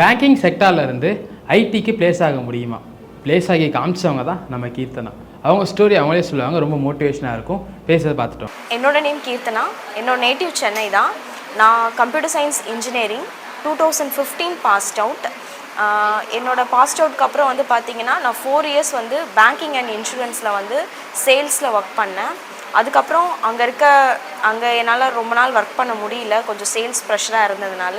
Banking செக்டார்ல இருந்து ஐடிக்கு place ஆக முடியுமா? பிளேஸ் ஆகி காமிச்சவங்க தான் நம்ம கீர்த்தனா. அவங்க ஸ்டோரி அவங்களே சொல்லுவாங்க, ரொம்ப மோட்டிவேஷனாக இருக்கும். பேசுறதை பார்த்துட்டோம். என்னோட நேம் கீர்த்தனா. என்னோட நேட்டிவ் சென்னை தான். நான் computer science engineering 2015 passed out. என்னோட பாஸ்ட் அவுட்க்கு அப்புறம் வந்து பார்த்தீங்கன்னா நான் 4 இயர்ஸ் வந்து பேங்கிங் அண்ட் இன்சூரன்ஸில் வந்து சேல்ஸில் ஒர்க் பண்ணேன். அதுக்கப்புறம் அங்கே என்னால் ரொம்ப நாள் ஒர்க் பண்ண முடியல, கொஞ்சம் சேல்ஸ் ப்ரெஷராக இருந்ததுனால.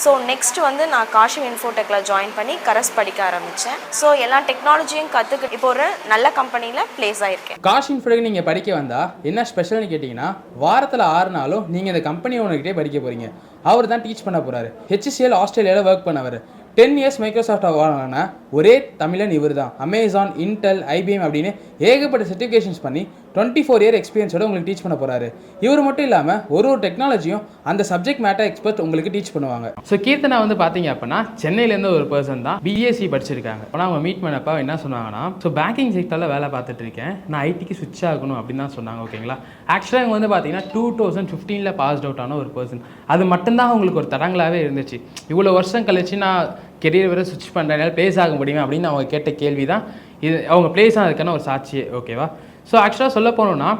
ஸோ நெக்ஸ்ட் வந்து நான் KaaShiv InfoTechல ஜாயின் பண்ணி கரஸ் படிக்க ஆரம்பித்தேன். ஸோ எல்லா டெக்னாலஜியும் கற்றுக்கிட்டு இப்போ ஒரு நல்ல கம்பெனியில் ப்ளேஸ் ஆகிருக்கேன். KaaShiv InfoTech நீங்கள் படிக்க வந்தால் என்ன ஸ்பெஷல்னு கேட்டிங்கன்னா, வாரத்தில் 6 நாளும் நீங்கள் இந்த கம்பெனி ஓனர்கிட்டே படிக்க போகிறீங்க. அவர் தான் டீச் பண்ண போகிறாரு. HCL ஆஸ்திரேலியாவில் ஒர்க் பண்ணவர். 10 இயர்ஸ் மைக்ரோசாஃப்ட் வாங்கின ஒரே தமிழன் இவர் தான். அமேசான், இன்டெல், IBM அப்படின்னு ஏகப்பட்ட சர்டிஃபிகேஷன்ஸ் பண்ணி 24 இயர் எக்ஸ்பீரியன்ஸோட உங்களுக்கு டீச் பண்ண போகிறாரு. இவர் மட்டும் இல்லாமல் ஒரு டெக்னாலஜியும் அந்த சப்ஜெக்ட் மேட்டர் எக்ஸ்பர்ட் உங்களுக்கு டீச் பண்ணுவாங்க. ஸோ கீர்த்தனா வந்து பார்த்தீங்க அப்படின்னா சென்னையிலேருந்து ஒரு பர்சன் தான், BSc படிச்சிருக்காங்க. ஆனால் அவங்க மீட் பண்ணப்போ என்ன சொன்னாங்கன்னா, ஸோ பேங்கிங் செக்டரில் வேலை பார்த்துட்டு இருக்கேன், நான் ஐடிக்கு ஸ்விட்ச் ஆகணும் அப்படின்னு தான் சொன்னாங்க. ஓகேங்களா? ஆக்சுவலாக இவங்க வந்து பார்த்தீங்கன்னா 2015 பாஸ்ட் அவுட் ஆன ஒரு பர்சன். அது மட்டும்தான் அவங்களுக்கு ஒரு தடங்களாகவே இருந்துச்சு. இவ்வளோ வருஷம் கழிச்சு நான் கெரியர் வேறு ஸ்விட்ச் பண்ணுறதுனால ப்ளேஸ் ஆக முடியுமா அப்படின்னு அவங்க கேட்ட கேள்வி தான் இது. அவங்க ப்ளேஸ் ஆனதுக்கான ஒரு சாட்சியே. ஓகேவா? ஸோ ஆக்சுவலாக சொல்ல போனோம்னா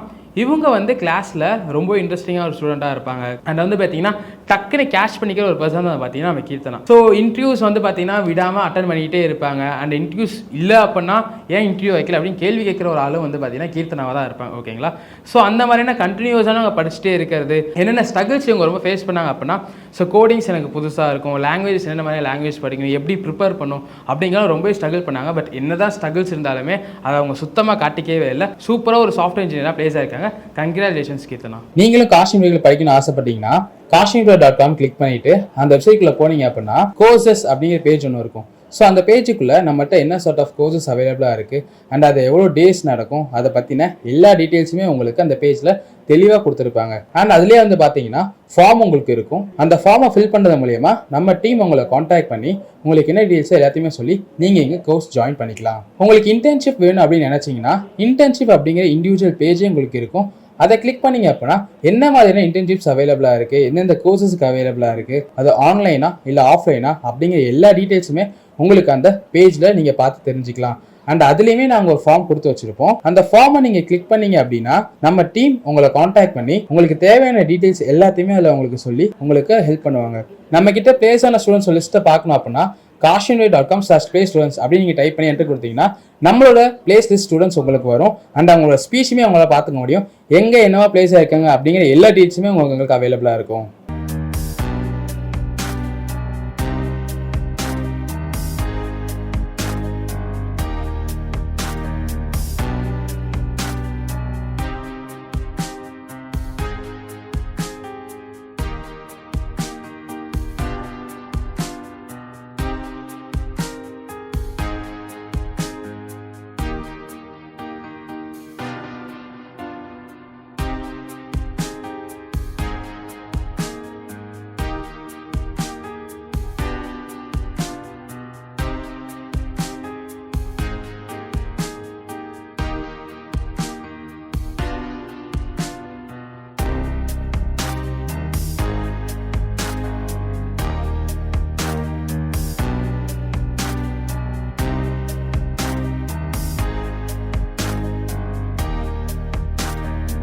இவங்க வந்து கிளாஸில் ரொம்ப இன்ட்ரெஸ்டிங்காக ஒரு ஸ்டூடெண்ட்டாக இருப்பாங்க. அண்ட் வந்து பார்த்தீங்கன்னா டக்குன்னு கேஷ் பண்ணிக்கிற ஒரு பர்சன் தான் பார்த்தீங்கன்னா நம்ம கீர்த்தனா. ஸோ இன்டர்வியூஸ் வந்து பார்த்தீங்கன்னா விடாமல் அட்டன் பண்ணிக்கிட்டே இருப்பாங்க. அண்ட் இன்டர்வியூஸ் இல்லை அப்படின்னா ஏன் இன்டர்வியூ வைக்கல அப்படின்னு கேள்வி கேட்குற ஒரு ஆளும் வந்து பார்த்தீங்கன்னா கீர்த்தனாவாக தான் இருப்பாங்க. ஓகேங்களா? ஸோ அந்த மாதிரியான கண்டினியூஸாக அவங்க படிச்சுட்டே இருக்கிறது. என்னென்ன ஸ்ட்ரகிள்ஸ் இவங்க ரொம்ப ஃபேஸ் பண்ணாங்க அப்படின்னா, ஸோ கோடிங்ஸ் எனக்கு புதுசாக இருக்கும், லாங்குவேஜ் என்னென்ன மாதிரி லாங்குவேஜ் படிக்கணும், எப்படி ப்ரிப்பேர் பண்ணும் அப்படிங்கிற ரொம்ப ஸ்ட்ரகிள் பண்ணாங்க. பட் என்ன தான் ஸ்ட்ரகிள்ஸ் இருந்தாலுமே அதை அவங்க சுத்தமாக காட்டிக்கவே இல்லை. சூப்பராக ஒரு சாஃப்ட்வேர் இன்ஜினியராக ப்ளேஸ் ஆயிருக்காங்க. கங்க்ராச்சுலேஷன்ஸ் கீர்த்தனா. நீங்களும் KaaShiv படிக்கணும்னு ஆசைப்பட்டீங்கன்னா kaashiv.info கிளிக் பண்ணிட்டு அந்த வெப்சைட்குள்ள போனீங்க அப்படின்னா கோர்சஸ் அப்படிங்கிற பேஜ் ஒன்று இருக்கும். ஸோ அந்த பேஜுக்குள்ளே நம்மகிட்ட என்ன சார்ட் ஆஃப் கோர்சஸ் அவைலபிளாக இருக்குது அண்ட் அது எவ்வளோ டேஸ் நடக்கும் அதை பற்றின எல்லா டீட்டெயில்ஸுமே உங்களுக்கு அந்த பேஜில் தெளிவாக கொடுத்துருப்பாங்க. அண்ட் அதுலேயே வந்து பார்த்தீங்கன்னா ஃபார்ம் உங்களுக்கு இருக்கும். அந்த ஃபார்மை ஃபில் பண்ணுறது மூலயமா நம்ம டீம் உங்களை காண்டாக்ட் பண்ணி உங்களுக்கு என்ன டீட்டெயில்ஸோ எல்லாத்தையுமே சொல்லி நீங்கள் இங்கே கோர்ஸ் ஜாயின் பண்ணிக்கலாம். உங்களுக்கு இன்டர்ன்ஷிப் வேணும் அப்படின்னு நினச்சிங்கன்னா இன்டர்ன்ஷிப் அப்படிங்கிற இண்டிவிஜுவல் பேஜே உங்களுக்கு இருக்கும். அதை கிளிக் பண்ணீங்க அப்படின்னா என்ன மாதிரியான இன்டர்ன்ஷிப்ஸ் அவைலபிளாக இருக்குது, எந்தெந்த கோர்சஸ்க்கு அவைலபிளாக இருக்குது, அது ஆன்லைனா இல்லை ஆஃப்லைனா அப்படிங்கிற எல்லா டீட்டெயில்ஸுமே உங்களுக்கு அந்த பேஜில் நீங்கள் பார்த்து தெரிஞ்சுக்கலாம். அண்ட் அதுலேயுமே நாங்கள் ஒரு ஃபார்ம் கொடுத்து வச்சிருப்போம். அந்த ஃபார்மை நீங்கள் கிளிக் பண்ணீங்க அப்படின்னா நம்ம டீம் உங்களை காண்டாக்ட் பண்ணி உங்களுக்கு தேவையான டீட்டெயில்ஸ் எல்லாத்தையுமே அதில் உங்களுக்கு சொல்லி உங்களுக்கு ஹெல்ப் பண்ணுவாங்க. நம்ம கிட்ட பிளேஸ் ஆன ஸ்டூடெண்ட்ஸ் லிஸ்ட்டை பார்க்கணும் அப்படின்னா kaashiv.com/playstudents அப்படின்னு நீங்கள் டைப் பண்ணி என்டர் கொடுத்தீங்கன்னா நம்மளோட பிளேஸ் லிஸ்ட் ஸ்டூடெண்ட்ஸ் உங்களுக்கு வரும். அண்ட் அவங்களோட ஸ்பீச்சுமே அவங்களால பார்த்துக்க முடியும். எங்கே என்னவா பிளேஸ் ஆயிருக்காங்க அப்படிங்கிற எல்லா டீட்டெயில்ஸுமே உங்களுக்கு அவைலபிளாக இருக்கும்.